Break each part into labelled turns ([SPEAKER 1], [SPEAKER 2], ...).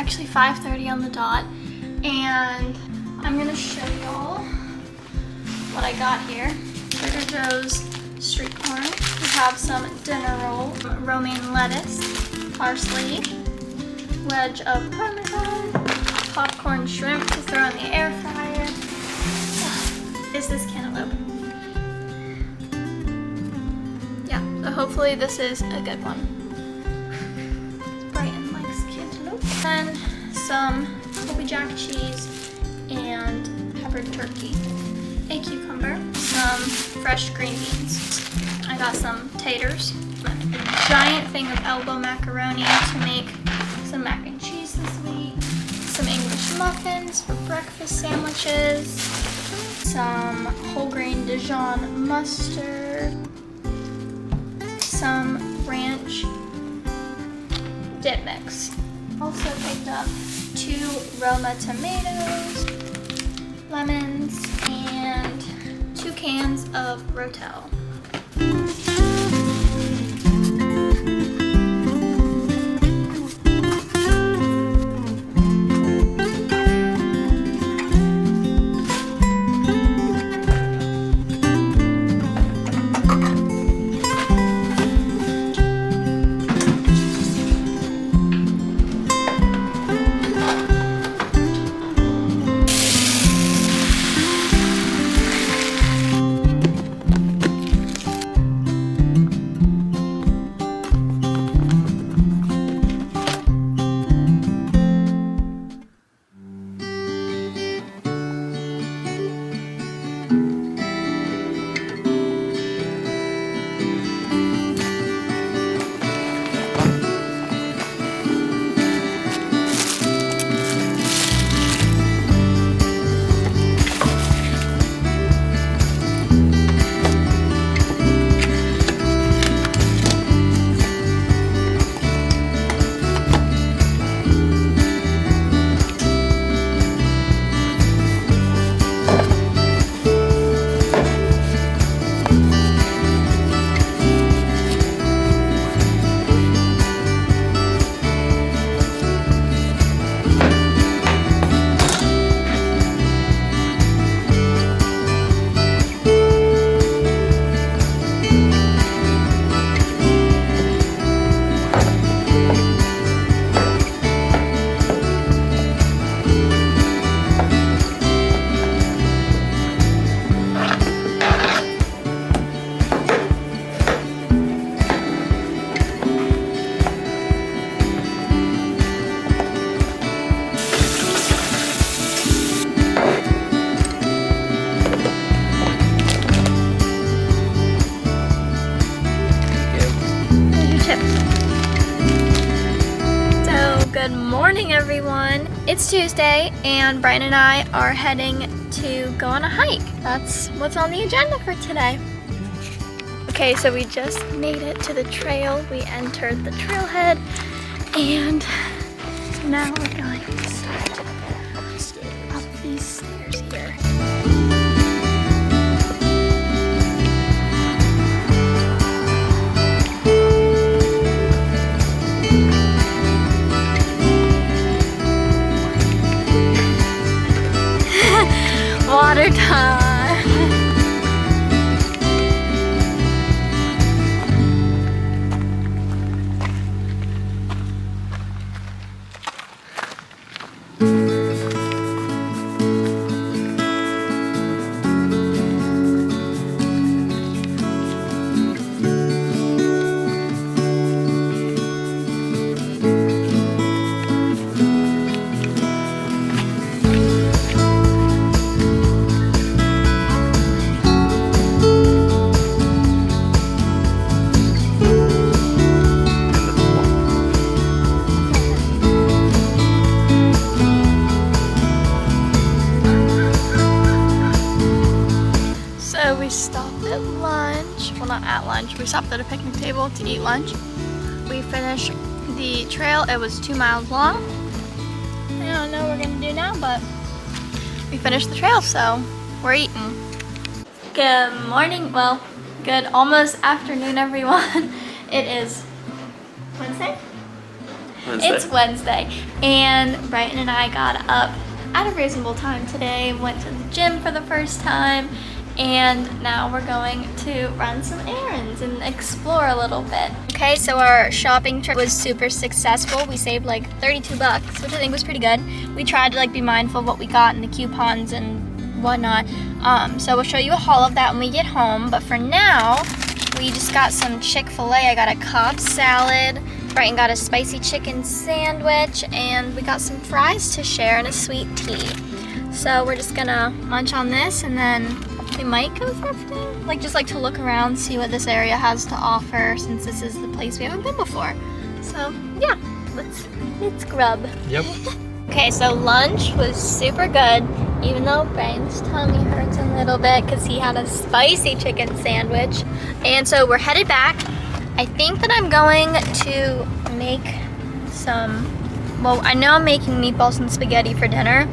[SPEAKER 1] actually 5:30 on the dot, and I'm gonna show y'all what I got here. Trader Joe's street corn. We have some dinner roll, romaine lettuce, parsley, wedge of parmesan, popcorn shrimp to throw in the air fryer. Is this cantaloupe? Yeah, so hopefully this is a good one. Brighton likes cantaloupe. Then some Colby Jack cheese and peppered turkey. A cucumber, some fresh green beans. I got some taters, a giant thing of elbow macaroni to make some mac and cheese this week, some English muffins for breakfast sandwiches, some whole grain Dijon mustard, some ranch dip mix. Also picked up 2 Roma tomatoes, lemons, and 2 cans of Rotel. Good morning, everyone. It's Tuesday and Brian and I are heading to go on a hike. That's what's on the agenda for today. Okay, so we just made it to the trail. We entered the trailhead and now we're going up these stairs here. Water time. We stopped at lunch. Well, not at lunch. We stopped at a picnic table to eat lunch. We finished the trail. It was 2 miles long. I don't know what we're gonna do now, but we finished the trail, so we're eating. Good morning. Well, good almost afternoon, everyone. It is Wednesday.
[SPEAKER 2] Wednesday.
[SPEAKER 1] It's Wednesday, and Brighton and I got up at a reasonable time today, went to the gym for the first time, and now we're going to run some errands and explore a little bit. Okay, so our shopping trip was super successful. We saved like 32 bucks, which I think was pretty good. We tried to like be mindful of what we got in the coupons and whatnot. So we'll show you a haul of that when we get home, but for now, we just got some Chick-fil-A. I got a Cobb salad. Brighton got a spicy chicken sandwich, and we got some fries to share and a sweet tea. So we're just gonna munch on this, and then we might go thrifting. Like just like to look around, see what this area has to offer, since this is the place we haven't been before. So yeah, let's grub.
[SPEAKER 2] Yep.
[SPEAKER 1] Okay, so lunch was super good, even though Brian's tummy hurts a little bit because he had a spicy chicken sandwich. And so we're headed back. I think that I'm going to make some, well, I know I'm making meatballs and spaghetti for dinner,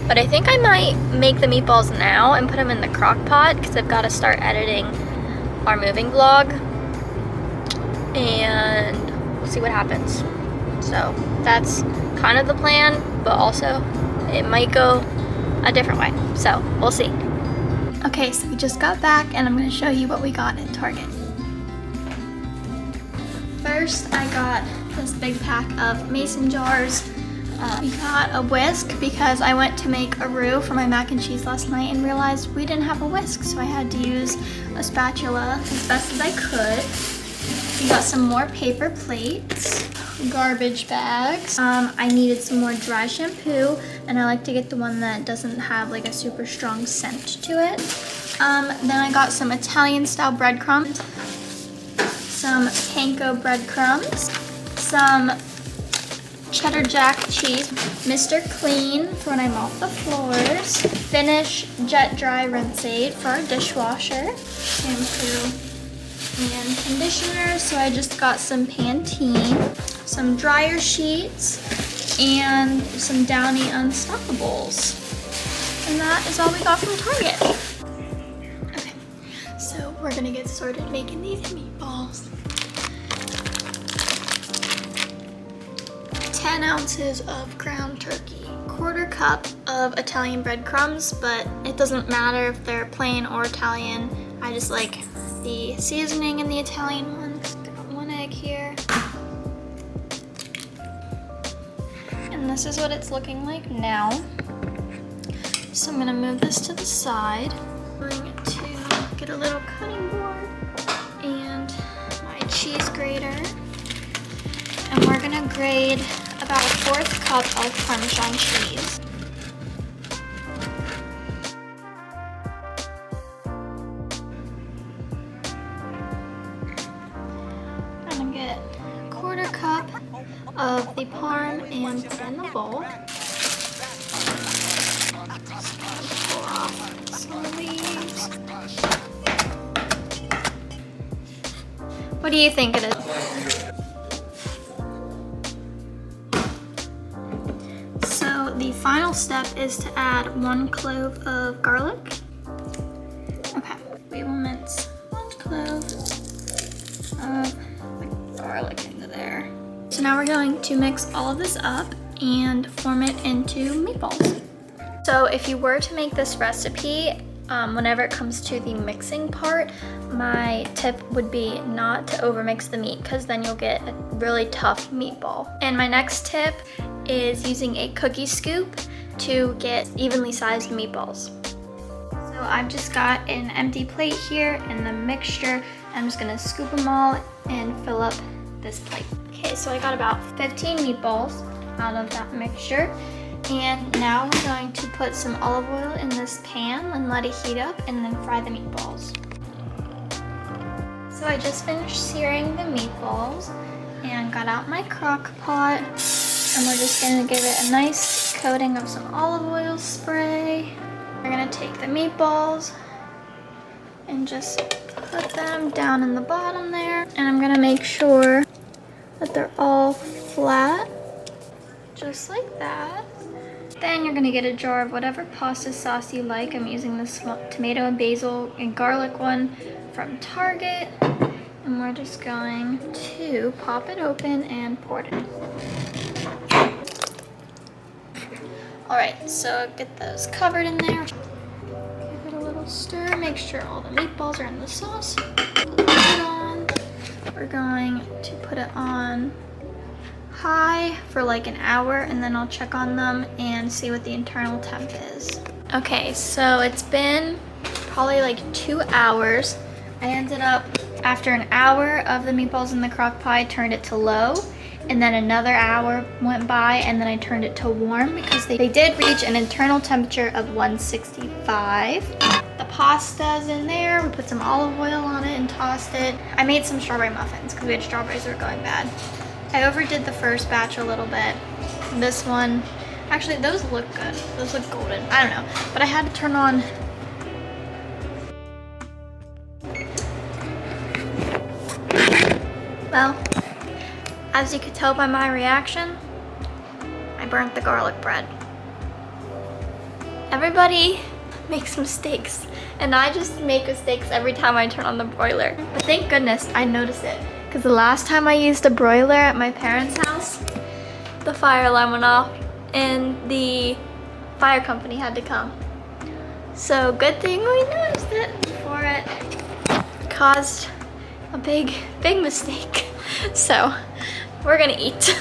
[SPEAKER 1] but I think I might make the meatballs now and put them in the crock pot because I've got to start editing our moving vlog, and we'll see what happens. So that's kind of the plan, but also it might go a different way, so we'll see. Okay, so we just got back and I'm going to show you what we got at Target. First, I got this big pack of mason jars. We got a whisk because I went to make a roux for my mac and cheese last night and realized we didn't have a whisk, so I had to use a spatula as best as I could. We got some more paper plates, garbage bags. I needed some more dry shampoo, and I like to get the one that doesn't have like a super strong scent to it. Then I got some Italian style breadcrumbs, some panko breadcrumbs, some cheddar jack cheese, Mr. Clean for when I mop the floors, Finish Jet Dry Rinse Aid for our dishwasher, shampoo and conditioner. So I just got some Pantene, some dryer sheets, and some Downy Unstoppables. And that is all we got from Target. Okay, so we're gonna get started making these meatballs. 10 ounces of ground turkey, 1/4 cup of Italian breadcrumbs, but it doesn't matter if they're plain or Italian. I just like the seasoning in the Italian ones. Got 1 egg here. And this is what it's looking like now. So I'm gonna move this to the side. I'm going to get a little cutting board and my cheese grater. And we're gonna grate about 1/4 cup of Parmesan cheese. I'm gonna get 1/4 cup of the parm and put in the bowl. Pull off some leaves. What do you think it is? The final step is to add 1 clove of garlic. Okay, we will mince 1 clove of garlic into there. So now we're going to mix all of this up and form it into meatballs. So if you were to make this recipe, whenever it comes to the mixing part, my tip would be not to overmix the meat because then you'll get a really tough meatball. And my next tip is using a cookie scoop to get evenly sized meatballs. So I've just got an empty plate here and the mixture. I'm just gonna scoop them all and fill up this plate. Okay, so I got about 15 meatballs out of that mixture. And now we're going to put some olive oil in this pan and let it heat up and then fry the meatballs. So I just finished searing the meatballs and got out my crock pot. And we're just gonna give it a nice coating of some olive oil spray. We're gonna take the meatballs and just put them down in the bottom there. And I'm gonna make sure that they're all flat, just like that. Then you're gonna get a jar of whatever pasta sauce you like. I'm using this tomato and basil and garlic one from Target. And we're just going to pop it open and pour it in. All right, so get those covered in there. Give it a little stir, make sure all the meatballs are in the sauce. Put the lid on. We're going to put it on high for like an hour, and then I'll check on them and see what the internal temp is. Okay, so it's been probably like 2 hours. I ended up, after an hour of the meatballs in the crock pot, I turned it to low, and then another hour went by, and then I turned it to warm because they did reach an internal temperature of 165. The pasta's in there. We put some olive oil on it and tossed it. I made some strawberry muffins because we had strawberries that were going bad. I overdid the first batch a little bit. This one, actually those look good. Those look golden. I don't know, but I had to turn on. Well, as you could tell by my reaction, I burnt the garlic bread. Everybody makes mistakes, and I just make mistakes every time I turn on the broiler. But thank goodness I noticed it, because the last time I used a broiler at my parents' house, the fire alarm went off and the fire company had to come. So good thing we noticed it before it caused a big mistake. So we're gonna eat.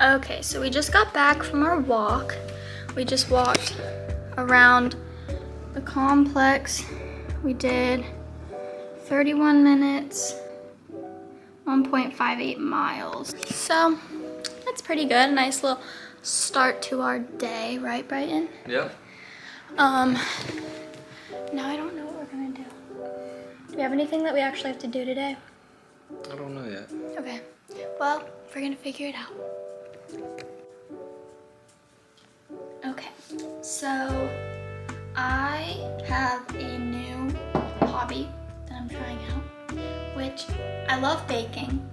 [SPEAKER 1] Okay, so we just got back from our walk. We just walked around the complex. We did 31 minutes, 1.58 miles. So that's pretty good. A nice little start to our day, right, Brighton?
[SPEAKER 2] Yep.
[SPEAKER 1] Now I don't know what we're gonna do. Do we have anything that we actually have to do today?
[SPEAKER 2] I don't know yet.
[SPEAKER 1] Okay, well, we're gonna figure it out. Okay, so I have a new hobby that I'm trying out, which I love baking,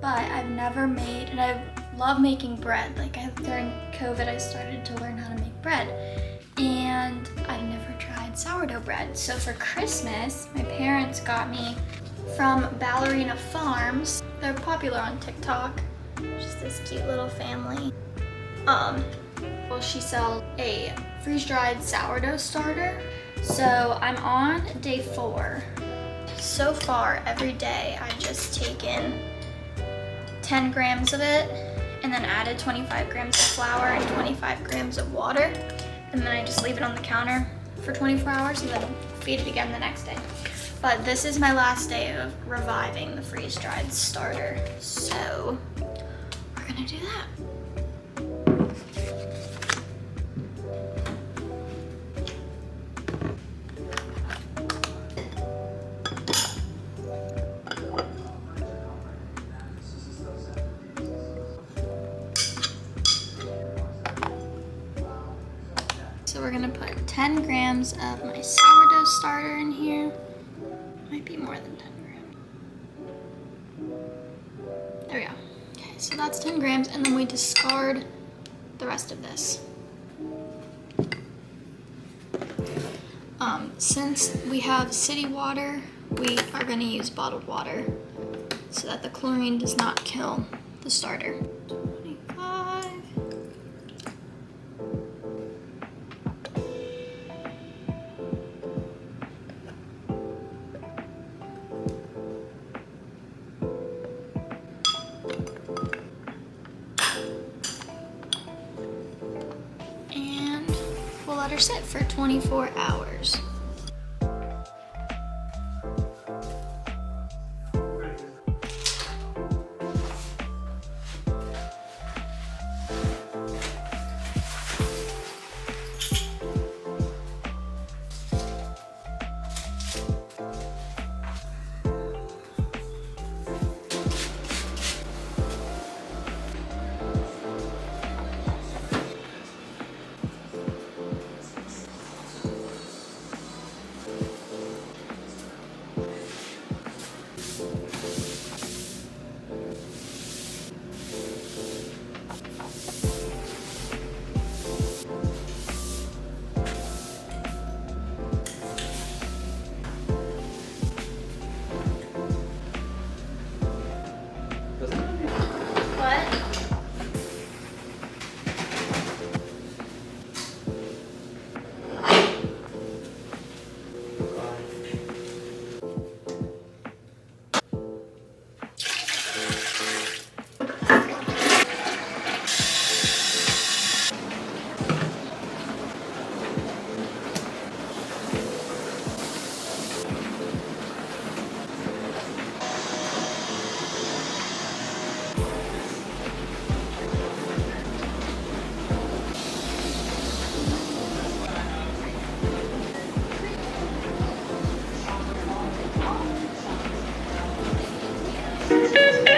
[SPEAKER 1] but I've never made, and I love making bread. Like during COVID, I started to learn how to make bread, and I've never tried sourdough bread. So for Christmas, my parents got me from Ballerina Farms. They're popular on TikTok. Just this cute little family. Well, she sells a freeze-dried sourdough starter. So I'm on day 4. So far, every day I've just taken 10 grams of it and then added 25 grams of flour and 25 grams of water. And then I just leave it on the counter for 24 hours and then feed it again the next day. But this is my last day of reviving the freeze-dried starter. So we're gonna do that. So we're gonna put 10 grams of my sourdough starter in here. Might be more than 10 grams. There we go. Okay, so that's 10 grams, and then we discard the rest of this. Since we have city water, we are gonna use bottled water so that the chlorine does not kill the starter. 25. And we'll let her sit for 24 hours. Bye.